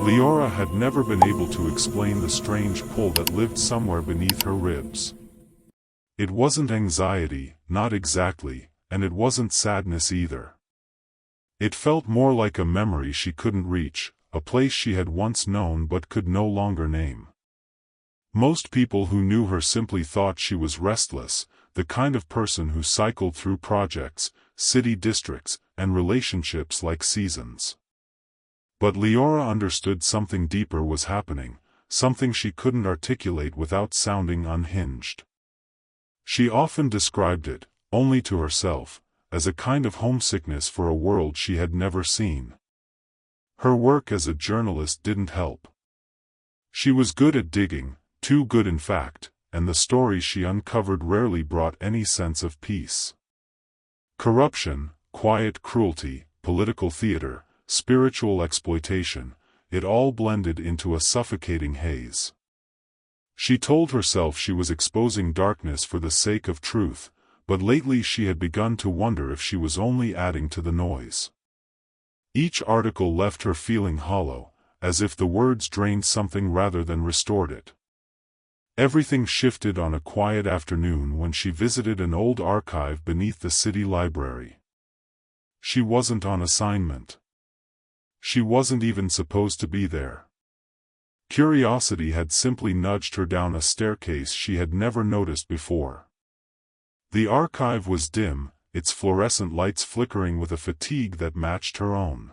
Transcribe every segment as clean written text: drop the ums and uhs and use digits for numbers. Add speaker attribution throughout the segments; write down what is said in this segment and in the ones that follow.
Speaker 1: Leora had never been able to explain the strange pull that lived somewhere beneath her ribs. It wasn't anxiety, not exactly, and it wasn't sadness either. It felt more like a memory she couldn't reach, a place she had once known but could no longer name. Most people who knew her simply thought she was restless, the kind of person who cycled through projects, city districts, and relationships like seasons. But Leora understood something deeper was happening, something she couldn't articulate without sounding unhinged. She often described it, only to herself, as a kind of homesickness for a world she had never seen. Her work as a journalist didn't help. She was good at digging, too good in fact, and the stories she uncovered rarely brought any sense of peace. Corruption, quiet cruelty, political theater, spiritual exploitation, it all blended into a suffocating haze. She told herself she was exposing darkness for the sake of truth, but lately she had begun to wonder if she was only adding to the noise. Each article left her feeling hollow, as if the words drained something rather than restored it. Everything shifted on a quiet afternoon when she visited an old archive beneath the city library. She wasn't on assignment. She wasn't even supposed to be there. Curiosity had simply nudged her down a staircase she had never noticed before. The archive was dim, its fluorescent lights flickering with a fatigue that matched her own.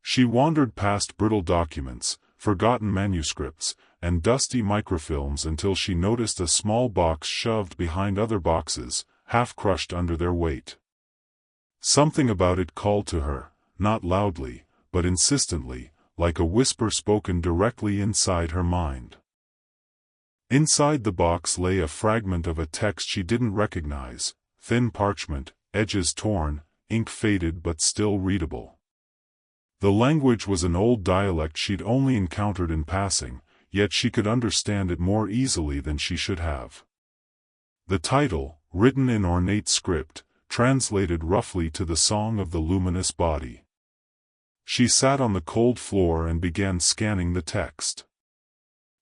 Speaker 1: She wandered past brittle documents, forgotten manuscripts, and dusty microfilms until she noticed a small box shoved behind other boxes, half crushed under their weight. Something about it called to her, not loudly, but insistently, like a whisper spoken directly inside her mind. Inside the box lay a fragment of a text she didn't recognize, thin parchment, edges torn, ink faded but still readable. The language was an old dialect she'd only encountered in passing, yet she could understand it more easily than she should have. The title, written in ornate script, translated roughly to the Song of the Luminous Body. She sat on the cold floor and began scanning the text.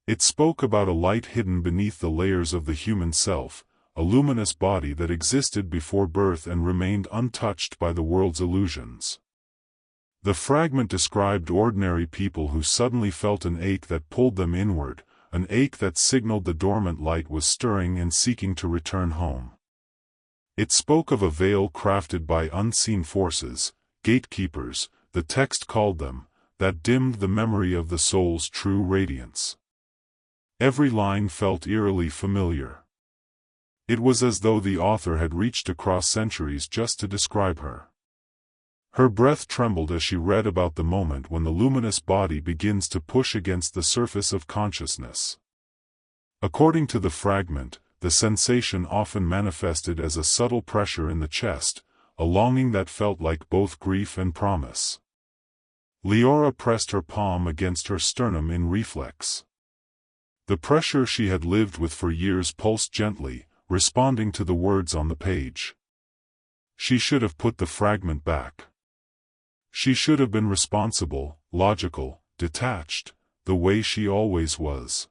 Speaker 1: It spoke about a light hidden beneath the layers of the human self, a luminous body that existed before birth and remained untouched by the world's illusions. The fragment described ordinary people who suddenly felt an ache that pulled them inward, an ache that signaled the dormant light was stirring and seeking to return home. It spoke of a veil crafted by unseen forces, gatekeepers, the text called them, that dimmed the memory of the soul's true radiance. Every line felt eerily familiar. It was as though the author had reached across centuries just to describe her. Her breath trembled as she read about the moment when the luminous body begins to push against the surface of consciousness. According to the fragment, the sensation often manifested as a subtle pressure in the chest, a longing that felt like both grief and promise. Leora pressed her palm against her sternum in reflex. The pressure she had lived with for years pulsed gently, responding to the words on the page. She should have put the fragment back. She should have been responsible, logical, detached, the way she always was.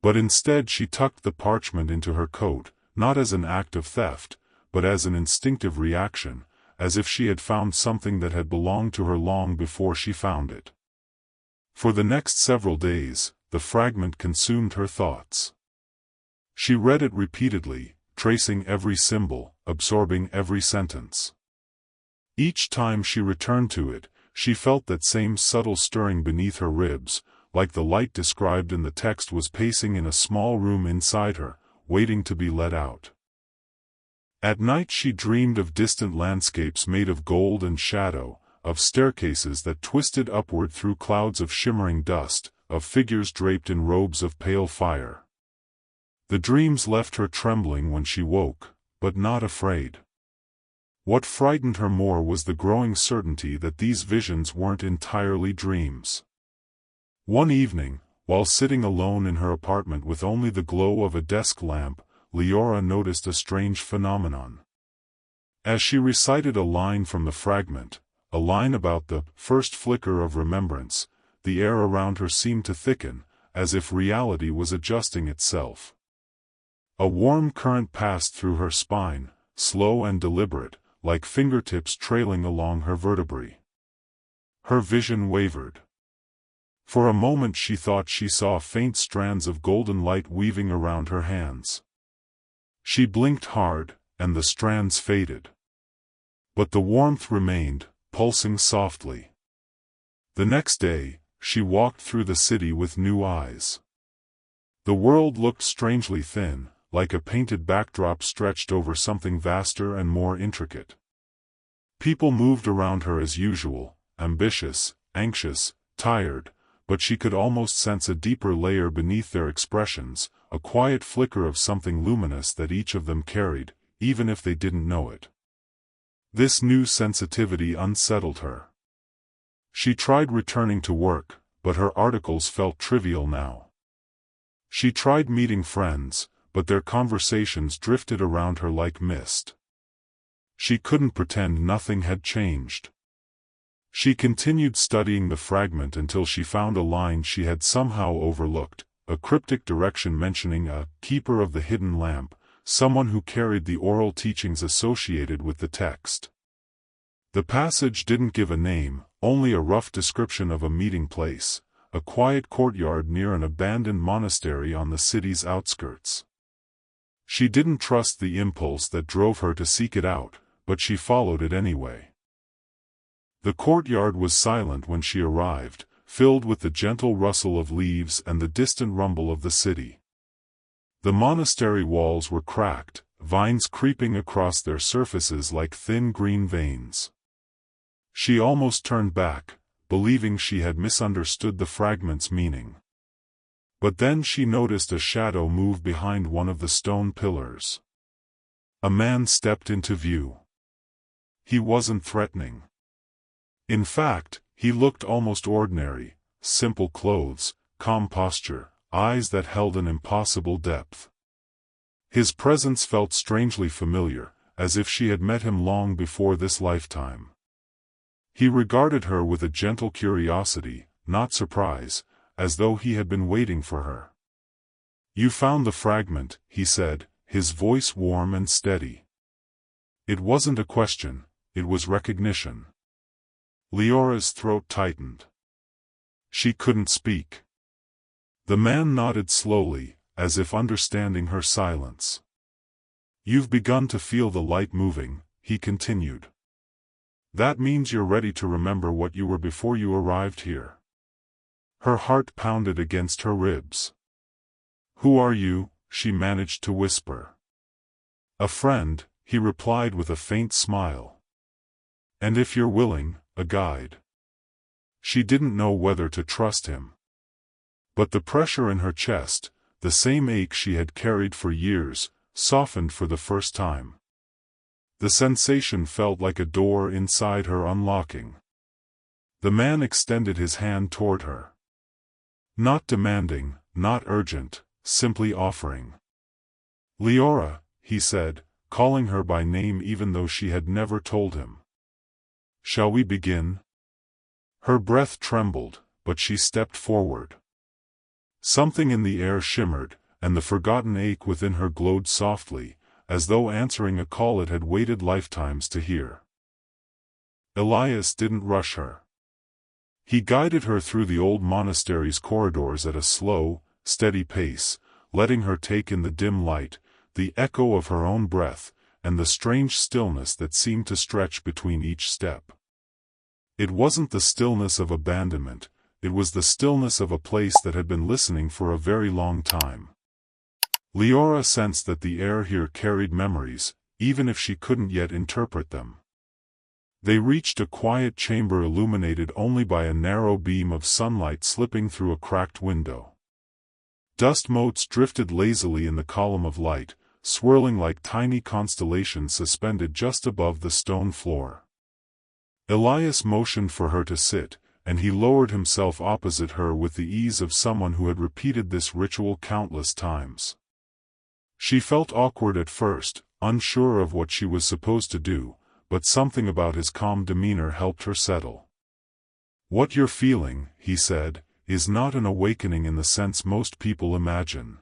Speaker 1: But instead she tucked the parchment into her coat, not as an act of theft, but as an instinctive reaction, as if she had found something that had belonged to her long before she found it. For the next several days, the fragment consumed her thoughts. She read it repeatedly, tracing every symbol, absorbing every sentence. Each time she returned to it, she felt that same subtle stirring beneath her ribs, like the light described in the text was pacing in a small room inside her, waiting to be let out. At night she dreamed of distant landscapes made of gold and shadow, of staircases that twisted upward through clouds of shimmering dust, of figures draped in robes of pale fire. The dreams left her trembling when she woke, but not afraid. What frightened her more was the growing certainty that these visions weren't entirely dreams. One evening, while sitting alone in her apartment with only the glow of a desk lamp, Leora noticed a strange phenomenon. As she recited a line from the fragment, a line about the first flicker of remembrance, the air around her seemed to thicken, as if reality was adjusting itself. A warm current passed through her spine, slow and deliberate, like fingertips trailing along her vertebrae. Her vision wavered. For a moment she thought she saw faint strands of golden light weaving around her hands. She blinked hard, and the strands faded. But the warmth remained, pulsing softly. The next day, she walked through the city with new eyes. The world looked strangely thin, like a painted backdrop stretched over something vaster and more intricate. People moved around her as usual, ambitious, anxious, tired, but she could almost sense a deeper layer beneath their expressions, a quiet flicker of something luminous that each of them carried, even if they didn't know it. This new sensitivity unsettled her. She tried returning to work, but her articles felt trivial now. She tried meeting friends, but their conversations drifted around her like mist. She couldn't pretend nothing had changed. She continued studying the fragment until she found a line she had somehow overlooked, a cryptic direction mentioning a keeper of the hidden lamp, someone who carried the oral teachings associated with the text. The passage didn't give a name, only a rough description of a meeting place, a quiet courtyard near an abandoned monastery on the city's outskirts. She didn't trust the impulse that drove her to seek it out, but she followed it anyway. The courtyard was silent when she arrived, filled with the gentle rustle of leaves and the distant rumble of the city. The monastery walls were cracked, vines creeping across their surfaces like thin green veins. She almost turned back, believing she had misunderstood the fragment's meaning. But then she noticed a shadow move behind one of the stone pillars. A man stepped into view. He wasn't threatening. In fact, he looked almost ordinary, simple clothes, calm posture, eyes that held an impossible depth. His presence felt strangely familiar, as if she had met him long before this lifetime. He regarded her with a gentle curiosity, not surprise, as though he had been waiting for her. "You found the fragment," he said, his voice warm and steady. It wasn't a question, it was recognition. Leora's throat tightened. She couldn't speak. The man nodded slowly, as if understanding her silence. "You've begun to feel the light moving," he continued. "That means you're ready to remember what you were before you arrived here." Her heart pounded against her ribs. "Who are you?" she managed to whisper. "A friend," he replied with a faint smile. "And if you're willing, a guide." She didn't know whether to trust him. But the pressure in her chest, the same ache she had carried for years, softened for the first time. The sensation felt like a door inside her unlocking. The man extended his hand toward her. Not demanding, not urgent, simply offering. "Leora," he said, calling her by name even though she had never told him. "Shall we begin?" Her breath trembled, but she stepped forward. Something in the air shimmered, and the forgotten ache within her glowed softly, as though answering a call it had waited lifetimes to hear. Elias didn't rush her. He guided her through the old monastery's corridors at a slow, steady pace, letting her take in the dim light, the echo of her own breath, and the strange stillness that seemed to stretch between each step. It wasn't the stillness of abandonment, it was the stillness of a place that had been listening for a very long time. Leora sensed that the air here carried memories, even if she couldn't yet interpret them. They reached a quiet chamber illuminated only by a narrow beam of sunlight slipping through a cracked window. Dust motes drifted lazily in the column of light, swirling like tiny constellations suspended just above the stone floor. Elias motioned for her to sit, and he lowered himself opposite her with the ease of someone who had repeated this ritual countless times. She felt awkward at first, unsure of what she was supposed to do, but something about his calm demeanor helped her settle. What you're feeling, he said, is not an awakening in the sense most people imagine.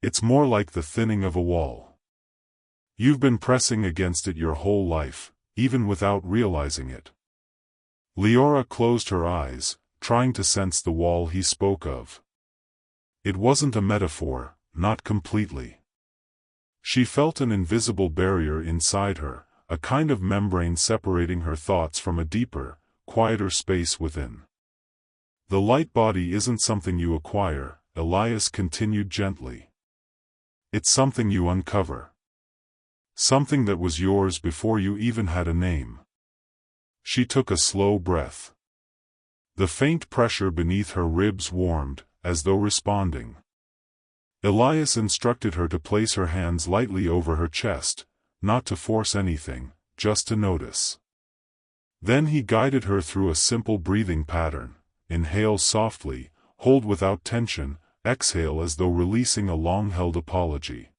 Speaker 1: It's more like the thinning of a wall. You've been pressing against it your whole life, even without realizing it. Leora closed her eyes, trying to sense the wall he spoke of. It wasn't a metaphor, not completely. She felt an invisible barrier inside her, a kind of membrane separating her thoughts from a deeper, quieter space within. The light body isn't something you acquire, Elias continued gently. It's something you uncover. Something that was yours before you even had a name. She took a slow breath. The faint pressure beneath her ribs warmed, as though responding. Elias instructed her to place her hands lightly over her chest, not to force anything, just to notice. Then he guided her through a simple breathing pattern. Inhale softly, hold without tension, exhale as though releasing a long-held apology.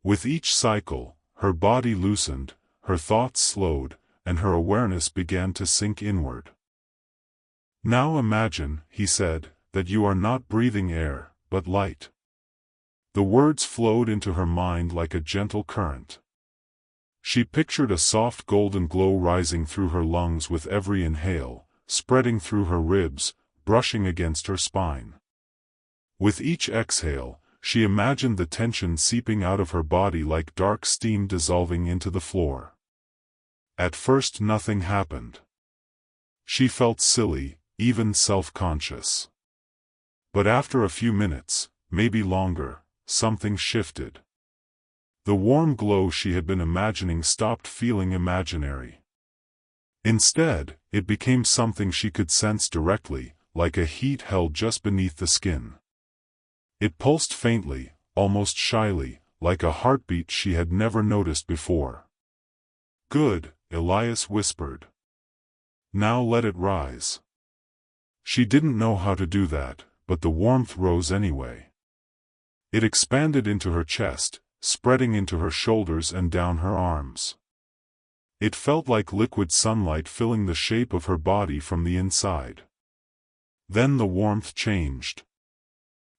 Speaker 1: With each cycle, her body loosened, her thoughts slowed, and her awareness began to sink inward. Now imagine, he said, that you are not breathing air, but light. The words flowed into her mind like a gentle current. She pictured a soft golden glow rising through her lungs with every inhale, spreading through her ribs, brushing against her spine. With each exhale, she imagined the tension seeping out of her body like dark steam dissolving into the floor. At first nothing happened. She felt silly, even self-conscious. But after a few minutes, maybe longer, something shifted. The warm glow she had been imagining stopped feeling imaginary. Instead, it became something she could sense directly, like a heat held just beneath the skin. It pulsed faintly, almost shyly, like a heartbeat she had never noticed before. "Good," Elias whispered. "Now let it rise." She didn't know how to do that, but the warmth rose anyway. It expanded into her chest, spreading into her shoulders and down her arms. It felt like liquid sunlight filling the shape of her body from the inside. Then the warmth changed.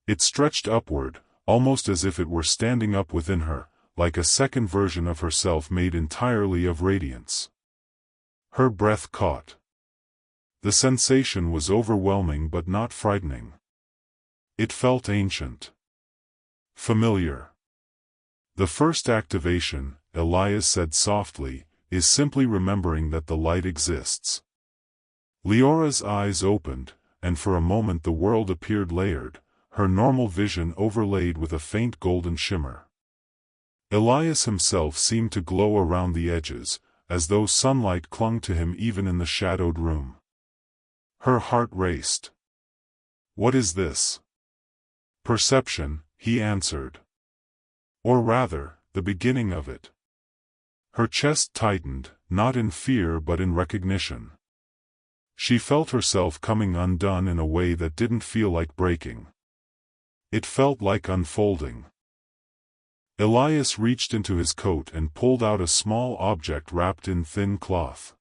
Speaker 1: It stretched upward, almost as if it were standing up within her, like a second version of herself made entirely of radiance. Her breath caught. The sensation was overwhelming but not frightening. It felt ancient. Familiar. The first activation, Elias said softly, is simply remembering that the light exists. Leora's eyes opened, and for a moment the world appeared layered, her normal vision overlaid with a faint golden shimmer. Elias himself seemed to glow around the edges, as though sunlight clung to him even in the shadowed room. Her heart raced. "What is this?" "Perception," he answered. "Or rather, the beginning of it." Her chest tightened, not in fear but in recognition. She felt herself coming undone in a way that didn't feel like breaking. It felt like unfolding. Elias reached into his coat and pulled out a small object wrapped in thin cloth.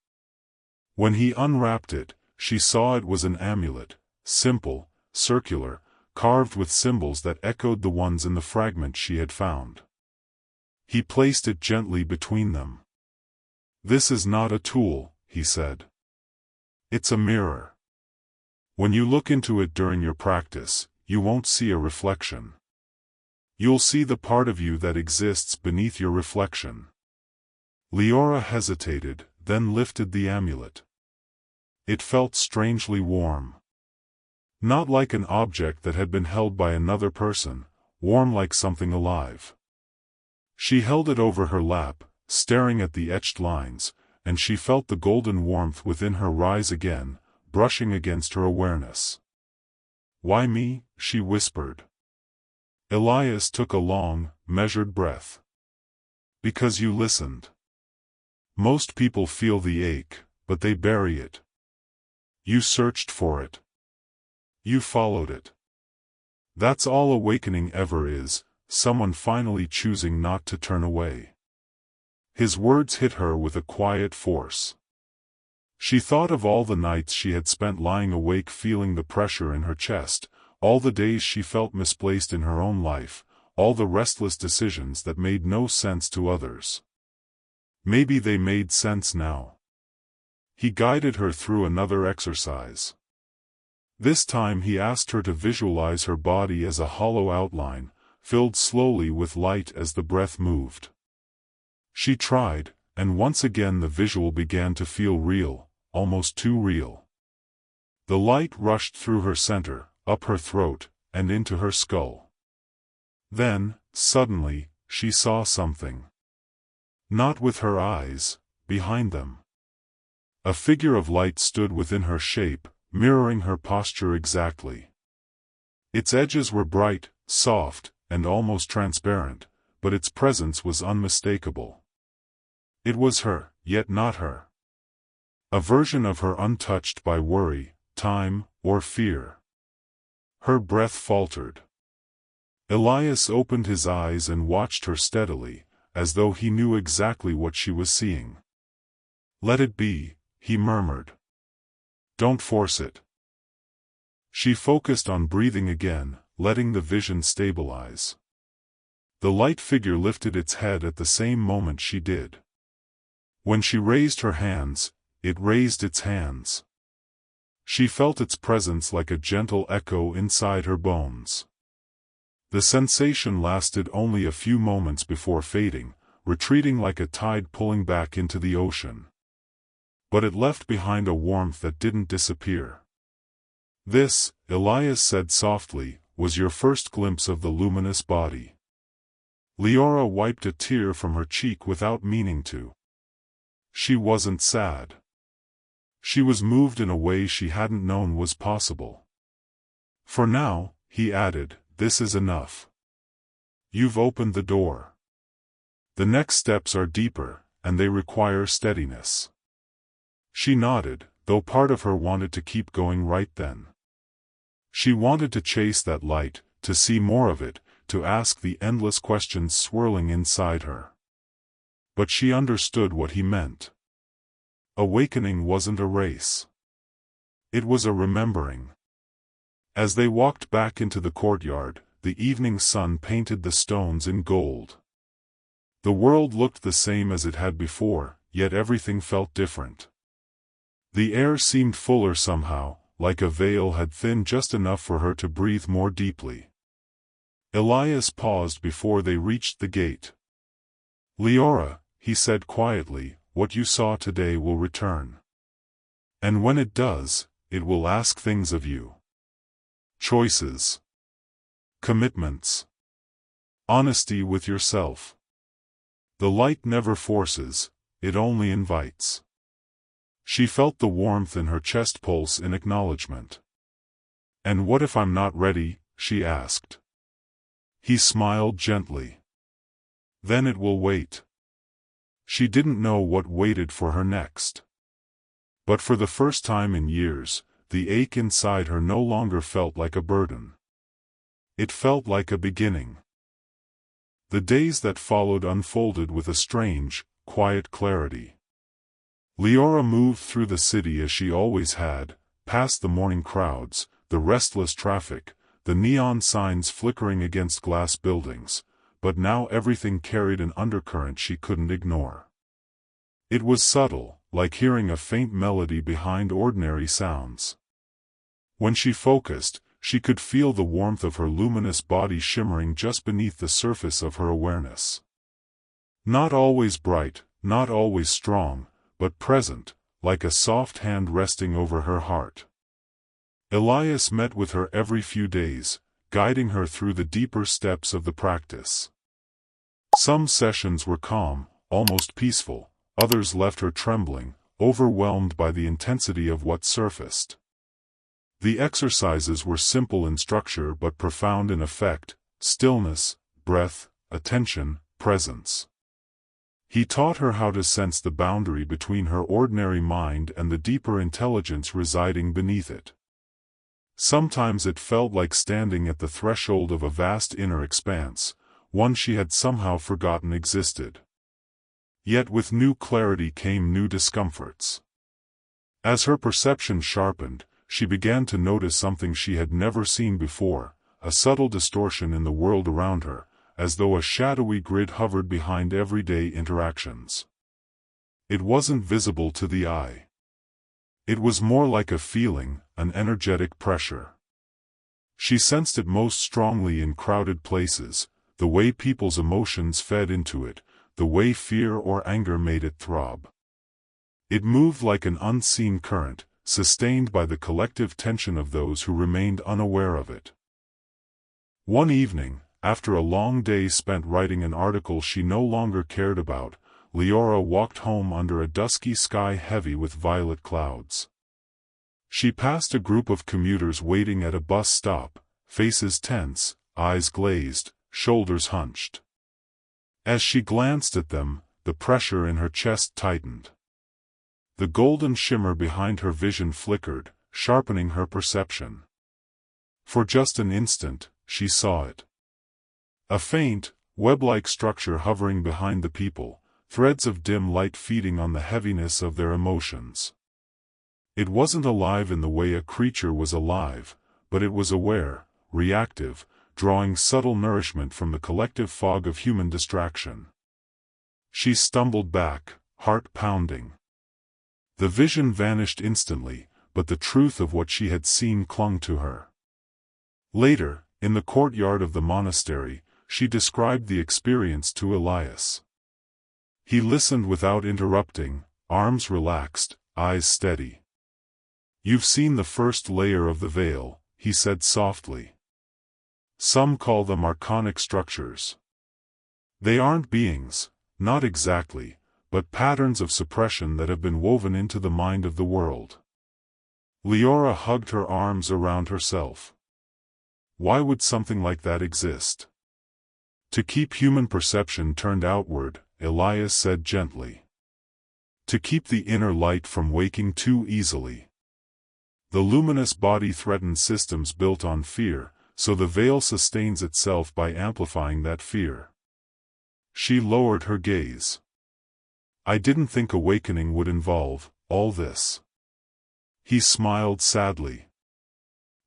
Speaker 1: When he unwrapped it, she saw it was an amulet, simple, circular, carved with symbols that echoed the ones in the fragment she had found. He placed it gently between them. "This is not a tool," he said. "It's a mirror. When you look into it during your practice, you won't see a reflection. You'll see the part of you that exists beneath your reflection." Leora hesitated, then lifted the amulet. It felt strangely warm. Not like an object that had been held by another person, warm like something alive. She held it over her lap, staring at the etched lines, and she felt the golden warmth within her rise again, brushing against her awareness. "Why me?" she whispered. Elias took a long, measured breath. "Because you listened. Most people feel the ache, but they bury it. You searched for it. You followed it. That's all awakening ever is, someone finally choosing not to turn away." His words hit her with a quiet force. She thought of all the nights she had spent lying awake feeling the pressure in her chest, all the days she felt misplaced in her own life, all the restless decisions that made no sense to others. Maybe they made sense now. He guided her through another exercise. This time he asked her to visualize her body as a hollow outline, filled slowly with light as the breath moved. She tried, and once again the visual began to feel real, almost too real. The light rushed through her center, up her throat, and into her skull. Then, suddenly, she saw something. Not with her eyes, behind them. A figure of light stood within her shape, mirroring her posture exactly. Its edges were bright, soft, and almost transparent, but its presence was unmistakable. It was her, yet not her. A version of her untouched by worry, time, or fear. Her breath faltered. Elias opened his eyes and watched her steadily, as though he knew exactly what she was seeing. "Let it be," he murmured. "Don't force it." She focused on breathing again, letting the vision stabilize. The light figure lifted its head at the same moment she did. When she raised her hands, it raised its hands. She felt its presence like a gentle echo inside her bones. The sensation lasted only a few moments before fading, retreating like a tide pulling back into the ocean. But it left behind a warmth that didn't disappear. "This," Elias said softly, "was your first glimpse of the luminous body." Leora wiped a tear from her cheek without meaning to. She wasn't sad. She was moved in a way she hadn't known was possible. "For now," he added, "this is enough. You've opened the door. The next steps are deeper, and they require steadiness." She nodded, though part of her wanted to keep going right then. She wanted to chase that light, to see more of it, to ask the endless questions swirling inside her. But she understood what he meant. Awakening wasn't a race. It was a remembering. As they walked back into the courtyard, the evening sun painted the stones in gold. The world looked the same as it had before, yet everything felt different. The air seemed fuller somehow, like a veil had thinned just enough for her to breathe more deeply. Elias paused before they reached the gate. "Leora," he said quietly, "what you saw today will return. And when it does, it will ask things of you. Choices. Commitments. Honesty with yourself. The light never forces, it only invites." She felt the warmth in her chest pulse in acknowledgement. "And what if I'm not ready?" she asked. He smiled gently. "Then it will wait." She didn't know what waited for her next. But for the first time in years, the ache inside her no longer felt like a burden. It felt like a beginning. The days that followed unfolded with a strange, quiet clarity. Leora moved through the city as she always had, past the morning crowds, the restless traffic, the neon signs flickering against glass buildings, but now everything carried an undercurrent she couldn't ignore. It was subtle, like hearing a faint melody behind ordinary sounds. When she focused, she could feel the warmth of her luminous body shimmering just beneath the surface of her awareness. Not always bright, not always strong, but present, like a soft hand resting over her heart. Elias met with her every few days, guiding her through the deeper steps of the practice. Some sessions were calm, almost peaceful, others left her trembling, overwhelmed by the intensity of what surfaced. The exercises were simple in structure but profound in effect: stillness, breath, attention, presence. He taught her how to sense the boundary between her ordinary mind and the deeper intelligence residing beneath it. Sometimes it felt like standing at the threshold of a vast inner expanse, one she had somehow forgotten existed. Yet with new clarity came new discomforts. As her perception sharpened, she began to notice something she had never seen before, a subtle distortion in the world around her, as though a shadowy grid hovered behind everyday interactions. It wasn't visible to the eye. It was more like a feeling, an energetic pressure. She sensed it most strongly in crowded places, the way people's emotions fed into it, the way fear or anger made it throb. It moved like an unseen current, sustained by the collective tension of those who remained unaware of it. One evening, after a long day spent writing an article she no longer cared about, Leora walked home under a dusky sky heavy with violet clouds. She passed a group of commuters waiting at a bus stop, faces tense, eyes glazed, shoulders hunched. As she glanced at them, the pressure in her chest tightened. The golden shimmer behind her vision flickered, sharpening her perception. For just an instant, she saw it. A faint, web-like structure hovering behind the people, threads of dim light feeding on the heaviness of their emotions. It wasn't alive in the way a creature was alive, but it was aware, reactive, drawing subtle nourishment from the collective fog of human distraction. She stumbled back, heart pounding. The vision vanished instantly, but the truth of what she had seen clung to her. Later, in the courtyard of the monastery, she described the experience to Elias. He listened without interrupting, arms relaxed, eyes steady. "You've seen the first layer of the veil," he said softly. "Some call them archonic structures. They aren't beings, not exactly, but patterns of suppression that have been woven into the mind of the world." Leora hugged her arms around herself. Why would something like that exist? To keep human perception turned outward, Elias said gently. To keep the inner light from waking too easily. The luminous body threatens systems built on fear, so the veil sustains itself by amplifying that fear. She lowered her gaze. "I didn't think awakening would involve all this." He smiled sadly.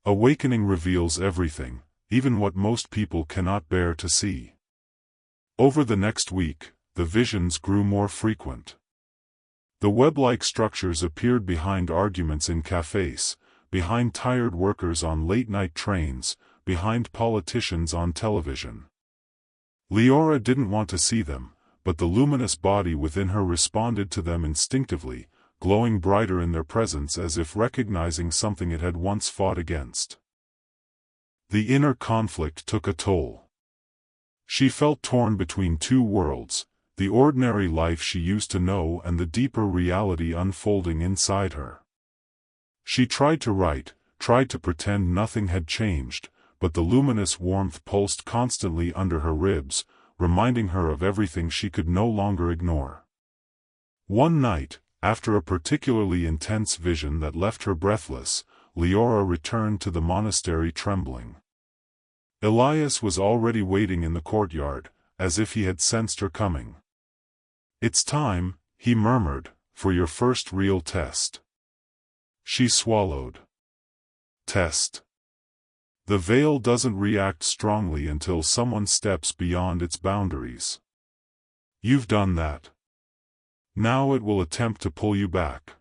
Speaker 1: "Awakening reveals everything, even what most people cannot bear to see." Over the next week, the visions grew more frequent. The web-like structures appeared behind arguments in cafes, behind tired workers on late-night trains, behind politicians on television. Leora didn't want to see them, but the luminous body within her responded to them instinctively, glowing brighter in their presence as if recognizing something it had once fought against. The inner conflict took a toll. She felt torn between two worlds, the ordinary life she used to know and the deeper reality unfolding inside her. She tried to write, tried to pretend nothing had changed, but the luminous warmth pulsed constantly under her ribs, reminding her of everything she could no longer ignore. One night, after a particularly intense vision that left her breathless, Leora returned to the monastery trembling. Elias was already waiting in the courtyard, as if he had sensed her coming. "It's time," he murmured, "for your first real test." She swallowed. Test. The veil doesn't react strongly until someone steps beyond its boundaries. You've done that. Now it will attempt to pull you back.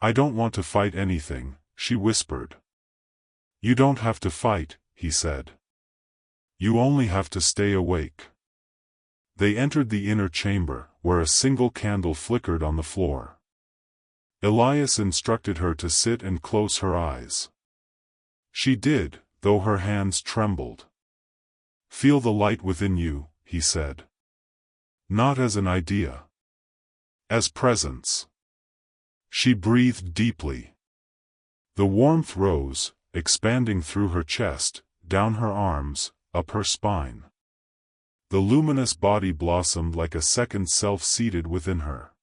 Speaker 1: "I don't want to fight anything," she whispered. "You don't have to fight," he said. "You only have to stay awake." They entered the inner chamber, where a single candle flickered on the floor. Elias instructed her to sit and close her eyes. She did, though her hands trembled. "Feel the light within you," he said. "Not as an idea. As presence." She breathed deeply. The warmth rose, expanding through her chest, down her arms, up her spine. The luminous body blossomed like a second self seated within her.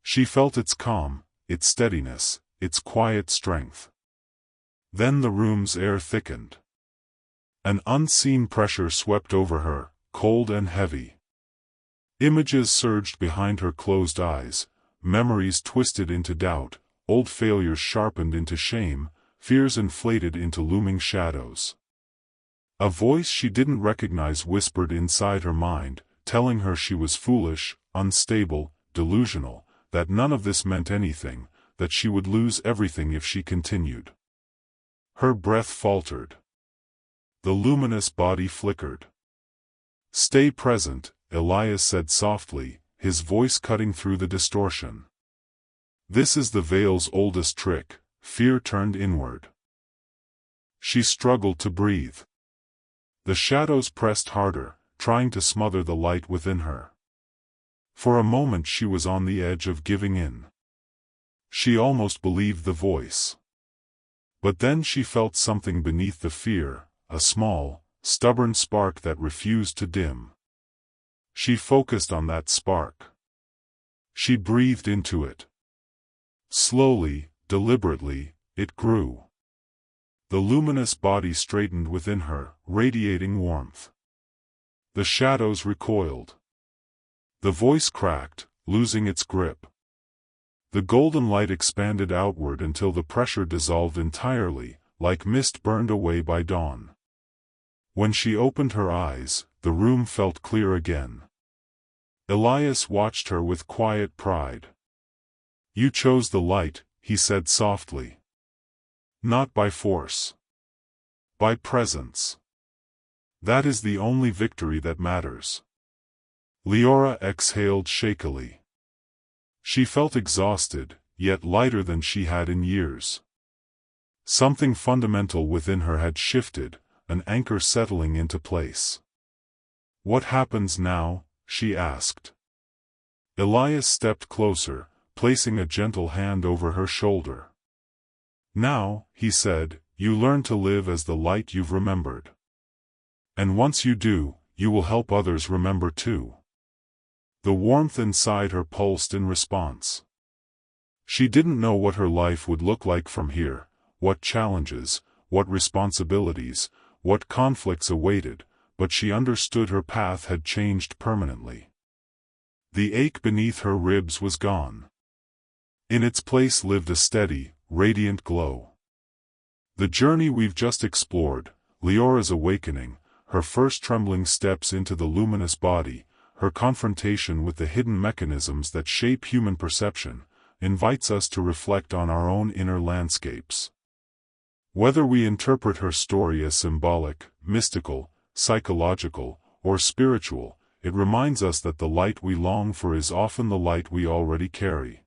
Speaker 1: She felt its calm, its steadiness, its quiet strength. Then the room's air thickened. An unseen pressure swept over her, cold and heavy. Images surged behind her closed eyes, memories twisted into doubt, old failures sharpened into shame, fears inflated into looming shadows. A voice she didn't recognize whispered inside her mind, telling her she was foolish, unstable, delusional, that none of this meant anything, that she would lose everything if she continued. Her breath faltered. The luminous body flickered. "Stay present," Elias said softly, his voice cutting through the distortion. "This is the veil's oldest trick, fear turned inward." She struggled to breathe. The shadows pressed harder, trying to smother the light within her. For a moment she was on the edge of giving in. She almost believed the voice. But then she felt something beneath the fear, a small, stubborn spark that refused to dim. She focused on that spark. She breathed into it. Slowly, deliberately, it grew. The luminous body straightened within her, radiating warmth. The shadows recoiled. The voice cracked, losing its grip. The golden light expanded outward until the pressure dissolved entirely, like mist burned away by dawn. When she opened her eyes, the room felt clear again. Elias watched her with quiet pride. "You chose the light," he said softly. "Not by force. By presence. That is the only victory that matters." Leora exhaled shakily. She felt exhausted, yet lighter than she had in years. Something fundamental within her had shifted, an anchor settling into place. "What happens now?" she asked. Elias stepped closer, placing a gentle hand over her shoulder. "Now," he said, "you learn to live as the light you've remembered. And once you do, you will help others remember too." The warmth inside her pulsed in response. She didn't know what her life would look like from here, what challenges, what responsibilities, what conflicts awaited, but she understood her path had changed permanently. The ache beneath her ribs was gone. In its place lived a steady, radiant glow. The journey we've just explored, Leora's awakening, her first trembling steps into the luminous body, her confrontation with the hidden mechanisms that shape human perception, invites us to reflect on our own inner landscapes. Whether we interpret her story as symbolic, mystical, psychological, or spiritual, it reminds us that the light we long for is often the light we already carry.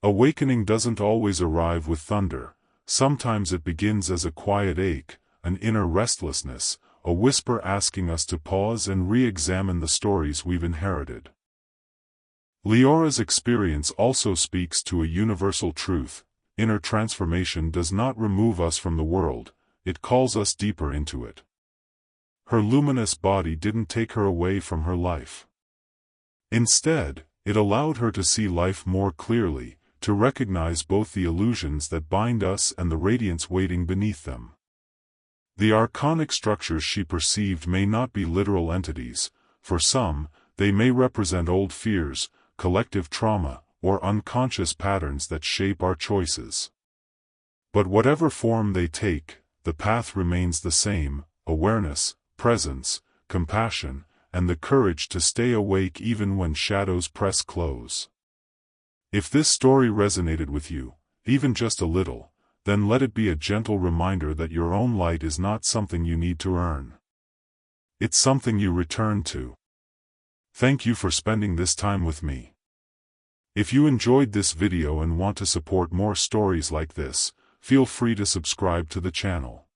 Speaker 1: Awakening doesn't always arrive with thunder. Sometimes it begins as a quiet ache, an inner restlessness, a whisper asking us to pause and re-examine the stories we've inherited. Leora's experience also speaks to a universal truth: inner transformation does not remove us from the world, it calls us deeper into it. Her luminous body didn't take her away from her life. Instead, it allowed her to see life more clearly, to recognize both the illusions that bind us and the radiance waiting beneath them. The archonic structures she perceived may not be literal entities. For some, they may represent old fears, collective trauma, or unconscious patterns that shape our choices. But whatever form they take, the path remains the same: awareness, presence, compassion, and the courage to stay awake even when shadows press close. If this story resonated with you, even just a little, then let it be a gentle reminder that your own light is not something you need to earn. It's something you return to. Thank you for spending this time with me. If you enjoyed this video and want to support more stories like this, feel free to subscribe to the channel.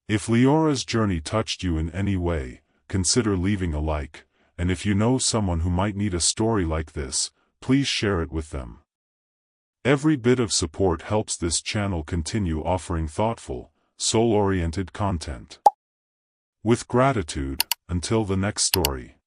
Speaker 1: If Leora's journey touched you in any way, consider leaving a like, and if you know someone who might need a story like this, please share it with them. Every bit of support helps this channel continue offering thoughtful, soul-oriented content. With gratitude, until the next story.